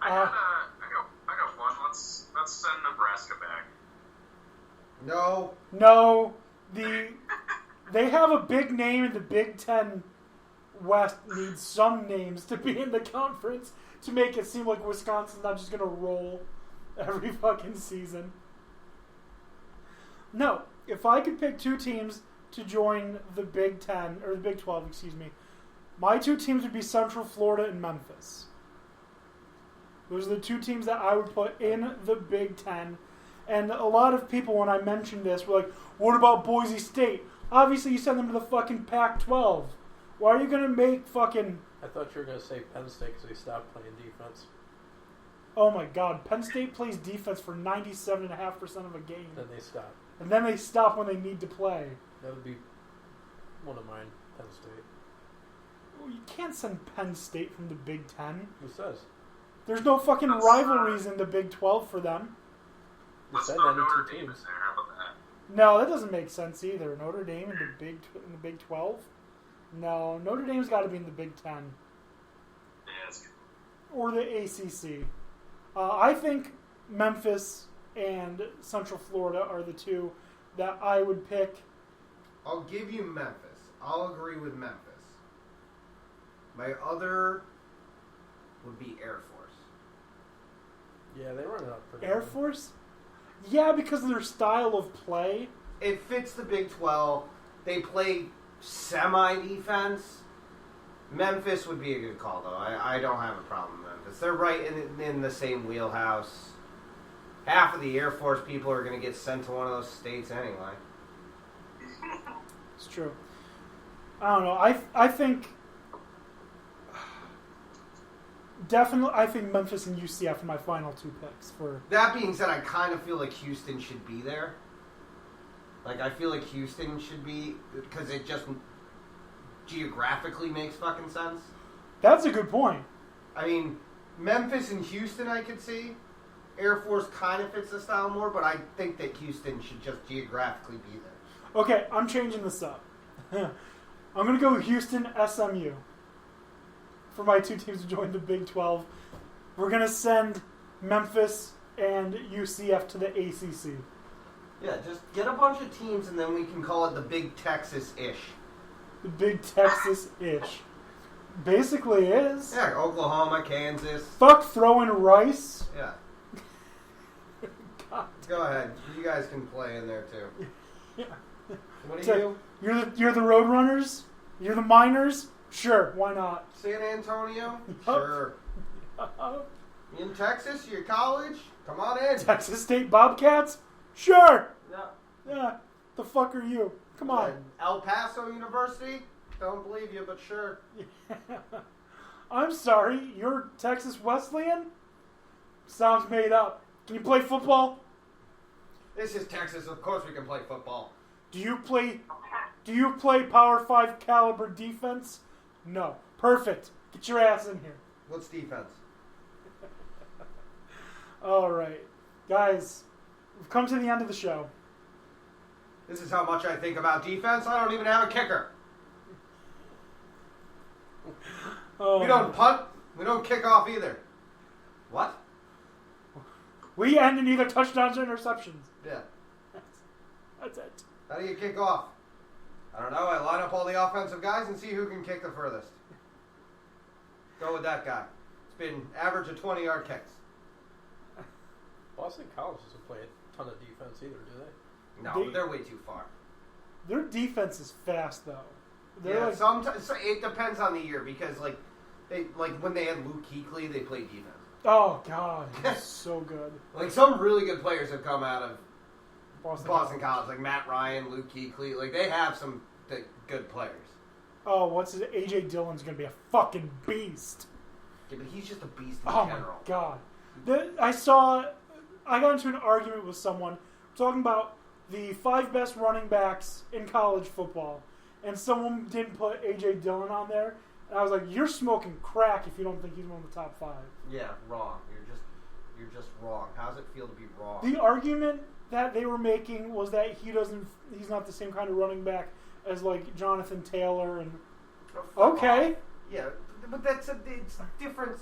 I got one. Let's send Nebraska back. No. They have a big name in the Big Ten West. Needs some names to be in the conference to make it seem like Wisconsin's not just going to roll every fucking season. No, if I could pick two teams to join the Big Ten, or the Big 12, excuse me, my two teams would be Central Florida and Memphis. Those are the two teams that I would put in the Big Ten. And a lot of people, when I mentioned this, were like, what about Boise State? Obviously, you send them to the fucking Pac-12. Why are you going to make fucking... I thought you were going to say Penn State because they stopped playing defense. Oh my god, Penn State plays defense for 97.5% of a game. Then they stop. And then they stop when they need to play. That would be one of mine, Penn State. Well, you can't send Penn State from the Big Ten. Who says? There's no fucking rivalries in the Big 12 for them. Let's throw Notre Dame in there. How about that? No, that doesn't make sense either. Notre Dame in the Big 12? No, Notre Dame's got to be in the Big 10. Yeah, that's good. Or the ACC. I think Memphis and Central Florida are the two that I would pick. I'll give you Memphis. I'll agree with Memphis. My other would be Air Force. Yeah, they run it up pretty Air good. Force? Yeah, because of their style of play. It fits the Big 12. They play semi-defense. Memphis would be a good call, though. I don't have a problem with Memphis. They're right in the same wheelhouse. Half of the Air Force people are going to get sent to one of those states anyway. It's true. I don't know. I think... Definitely, I think Memphis and UCF are my final two picks. For That being said, I kind of feel like Houston should be there. Like, I feel like Houston should be... Because it just geographically makes fucking sense. That's a good point. I mean, Memphis and Houston I could see. Air Force kind of fits the style more, but I think that Houston should just geographically be there. Okay, I'm changing this up. I'm going to go Houston SMU for my two teams to join the Big 12. We're going to send Memphis and UCF to the ACC. Yeah, just get a bunch of teams and then we can call it the Big Texas-ish. The Big Texas-ish. Basically is. Yeah, Oklahoma, Kansas. Fuck throwing Rice. Yeah. God. Go ahead. You guys can play in there too. Yeah. What So, are you? You're the Roadrunners? You're the Miners? Sure, why not? San Antonio? Yup. Sure. You in Texas? You college? Come on in. Texas State Bobcats? Sure. Yeah. Yeah. The fuck are you? Come on. El Paso University? Don't believe you, but sure. I'm sorry, you're Texas Wesleyan? Sounds made up. Can you play football? This is Texas. Of course we can play football. Do you play Power 5 caliber defense? No. Perfect. Get your ass in here. What's defense? All right. Guys, we've come to the end of the show. This is how much I think about defense. I don't even have a kicker. Oh, We don't punt. We don't kick off either. What? We end in either touchdowns or interceptions. Yeah. That's it. How do you kick off? I don't know. I line up all the offensive guys and see who can kick the furthest. Go with that guy. It's been average of 20-yard kicks. Boston College doesn't play a ton of defense either, do they? No, they're way too far. Their defense is fast, though. They're Yeah, like, sometimes it depends on the year because when they had Luke Kuechly, they played defense. oh, God. He's so good. Like some really good players have come out of Boston College, like Matt Ryan, Luke Kuechly. Like they have some good players. Oh, what's his... A.J. Dillon's going to be a fucking beast. Yeah, but he's just a beast in Oh, general. my God. I got into an argument with someone talking about the 5 best running backs in college football, and someone didn't put A.J. Dillon on there, and I was like, you're smoking crack if you don't think he's one of the top 5. Yeah, wrong. You're just wrong. How does it feel to be wrong? The argument that they were making was that he's not the same kind of running back as like Jonathan Taylor and Oh, fuck okay. off. Yeah, but it's different.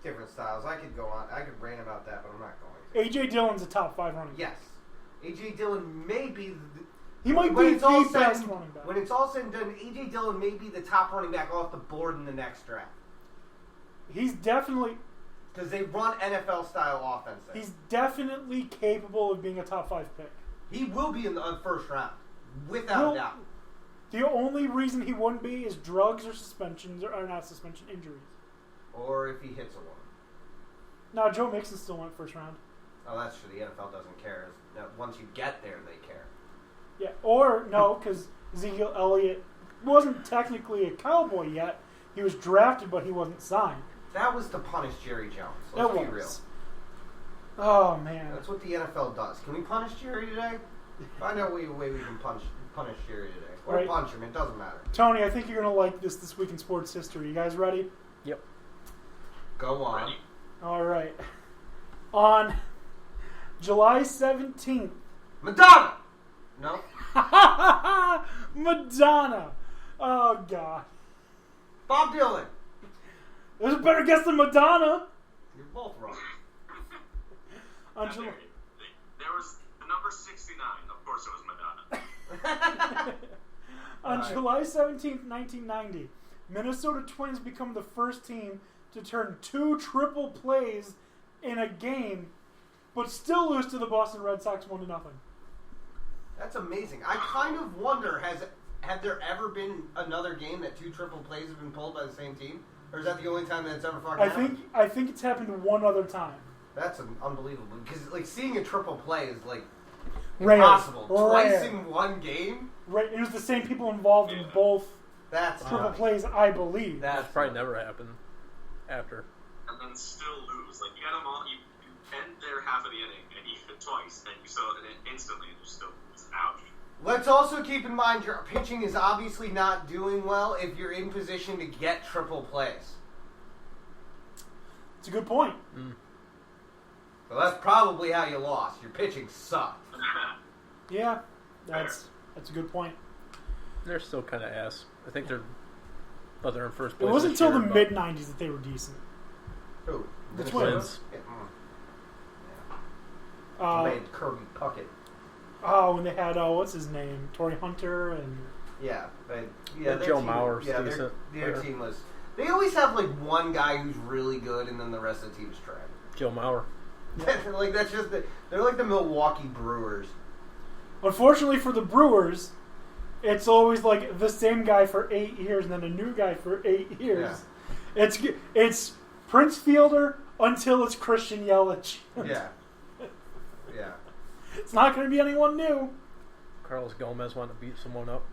different styles. I could go on. I could rant about that, but I'm not going to. A.J. Dillon's a top 5 running back. Yes. A.J. Dillon may be... He might when be it's all the said, best running back. When it's all said and done, A.J. Dillon may be the top running back off the board in the next draft. He's definitely... Because they run NFL-style offense there. He's definitely capable of being a top 5 pick. He will be in the first round, without a doubt. The only reason he wouldn't be is drugs or suspensions, or not suspension, injuries. Or if he hits a woman. Now, Joe Mixon still went first round. Oh, that's true. The NFL doesn't care. Once you get there, they care. Yeah, or no, because Ezekiel Elliott wasn't technically a Cowboy yet. He was drafted, but he wasn't signed. That was to punish Jerry Jones. That Let's be was. real. Oh, man. That's what the NFL does. Can we punish Jerry today? Find out a way we can punish Jerry today. Or Right. punch him. It doesn't matter. Tony, I think you're going to like this week in sports history. You guys ready? Yep. Go on. Ready? All right. On July 17th. Madonna! No? Madonna. Oh, God. Bob Dylan! There's a better guess than Madonna. You're both wrong. On July... There was the number 69. Of course it was Madonna. On Right. July 17th, 1990, Minnesota Twins become the first team to turn 2 triple plays in a game, but still lose to the Boston Red Sox 1-0. That's amazing. I kind of wonder, have there ever been another game that 2 triple plays have been pulled by the same team? Or is that the only time that it's ever fucking happened? I think it's happened one other time. That's unbelievable. Because, like, seeing a triple play is, like, Rare. impossible. Twice Rare. in one game? Right, it was the same people involved in both That's triple nuts. plays, I believe. That's That's probably never happened after. And then still lose. Like, you had them all, you end their half of the inning, and you hit twice, and you still, and then instantly, you still lose. Ouch. Let's also keep in mind your pitching is obviously not doing well if you're in position to get triple plays. It's a good point. So that's probably how you lost. Your pitching sucked. Yeah, that's a good point. They're still kind of ass. I think they're in first It place. wasn't this until the year, but mid-90s that they were decent. Who? The Minnesota? Twins. Yeah. Made Kirby Puckett. And they had, what's his name? Torrey Hunter and... Yeah, their Joe team, Mauer's yeah, decent. their team was. They always have like one guy who's really good, and then the rest of the team's trash. Joe Mauer. Like that's just they're like the Milwaukee Brewers. Unfortunately for the Brewers, it's always like the same guy for 8 years and then a new guy for 8 years. Yeah. It's Prince Fielder until it's Christian Yelich. Yeah, yeah. It's not going to be anyone new. Carlos Gomez wanted to beat someone up.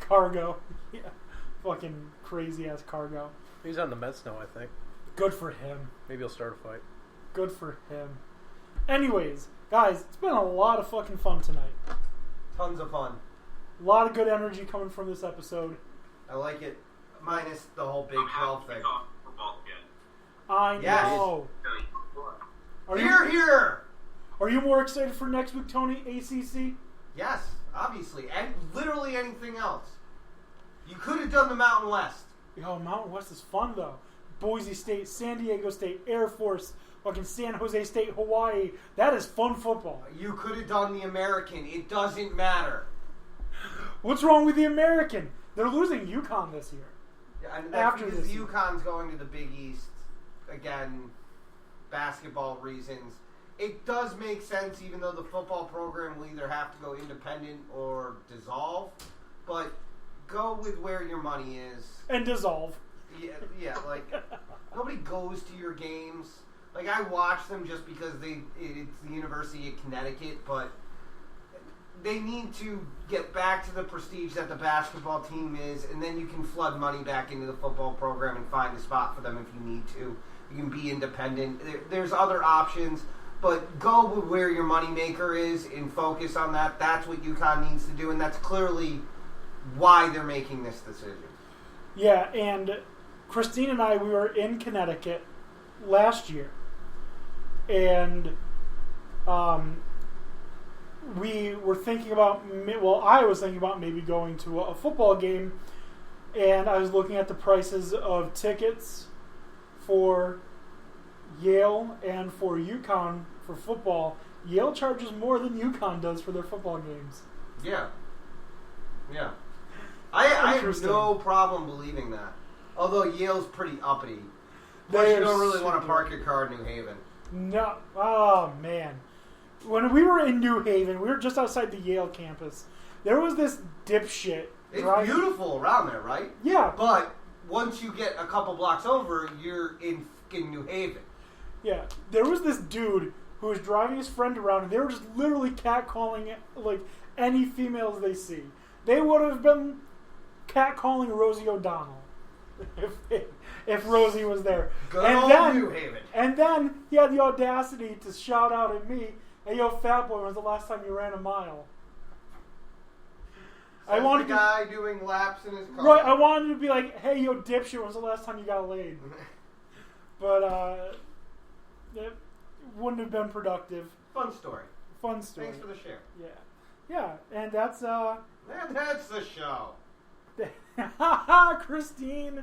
Cargo. Yeah. Fucking crazy ass Cargo. He's on the Mets now, I think. Good for him. Maybe he'll start a fight. Good for him. Anyways, guys, it's been a lot of fucking fun tonight. Tons of fun. A lot of good energy coming from this episode. I like it. Minus the whole Big I'm 12 happy to thing. talk football again. I Yes. know. Are Here, here. Are you more excited for next week, Tony? ACC? Yes, obviously, and literally anything else. You could have done the Mountain West. Yo, Mountain West is fun though. Boise State, San Diego State, Air Force, fucking San Jose State, Hawaii. That is fun football. You could have done the American. It doesn't matter. What's wrong with the American? They're losing UConn this year. Yeah, and After because this. UConn's going to the Big East again, basketball reasons. It does make sense, even though the football program will either have to go independent or dissolve. But go with where your money is. And dissolve. Yeah, like nobody goes to your games. Like I watch them just because it's the University of Connecticut, but they need to get back to the prestige that the basketball team is, and then you can flood money back into the football program and find a spot for them if you need to. You can be independent. There's other options, but go with where your moneymaker is and focus on that. That's what UConn needs to do, and that's clearly why they're making this decision. Yeah, and Christine and I, we were in Connecticut last year, and we were thinking about, I was thinking about maybe going to a football game, and I was looking at the prices of tickets for Yale and for UConn for football, Yale charges more than UConn does for their football games. Yeah. Yeah. I have Interesting. no problem believing that. Although Yale's pretty uppity. Plus, They you are don't really want to super- park your car in New Haven. No, oh man. When we were in New Haven, we were just outside the Yale campus. There was this dipshit. It's driving- beautiful around there, right? Yeah, But once you get a couple blocks over, you're in fucking New Haven. yeah. There was this dude who was driving his friend around, and they were just literally catcalling like any females they see. They would have been catcalling Rosie O'Donnell if Rosie was there. Good And old then- New Haven. And then he had the audacity to shout out at me, "Hey, yo, fat boy, when was the last time you ran a mile?" I Says wanted the guy doing laps in his car. Right, I wanted to be like, "Hey, yo, dipshit, when was the last time you got laid?" But it wouldn't have been productive. Fun story. Fun story. Thanks for the share. Yeah, and that's And that's the show. Christine.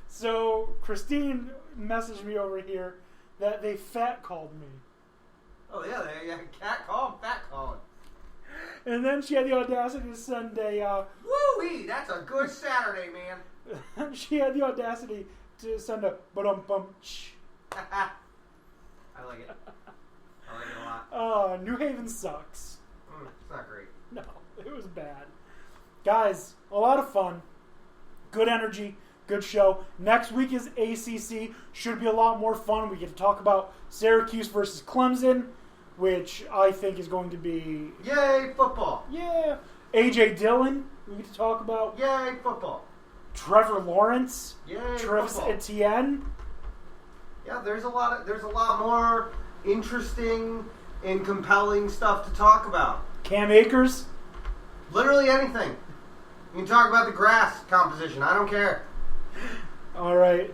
So Christine messaged me over here that they fat called me. Oh yeah, cat call, fat call. And then she had the audacity to send a. Woo-wee, that's a good Saturday, man. She had the audacity to send a bum. I like it. I like it a lot. New Haven sucks. It's not great. No, it was bad. Guys, a lot of fun. Good energy. Good show. Next week is ACC. Should be a lot more fun. We get to talk about Syracuse versus Clemson, which I think is going to be... Yay, football. Yeah. A.J. Dillon, we get to talk about. Yay, football. Trevor Lawrence. Yay, Travis football. Etienne. Yeah, there's a lot more interesting and compelling stuff to talk about. Cam Akers. Literally anything. You can talk about the grass composition. I don't care. All right.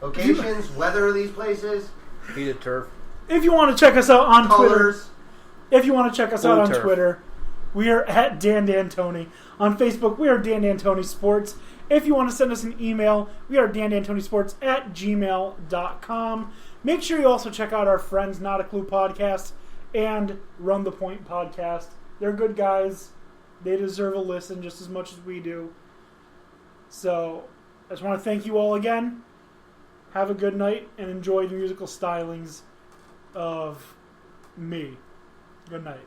Locations, weather of these places, Heated turf. If you want to check us out on Twitter, colors. if you want to check us out Blue on turf. Twitter, we are at Dan D'Antoni. On Facebook, we are Dan D'Antoni Sports. If you want to send us an email, we are dandantonisports@gmail.com. Make sure you also check out our friends, Not a Clue Podcast and Run the Point Podcast. They're good guys. They deserve a listen just as much as we do. So, I just want to thank you all again. Have a good night and enjoy the musical stylings of me. Good night.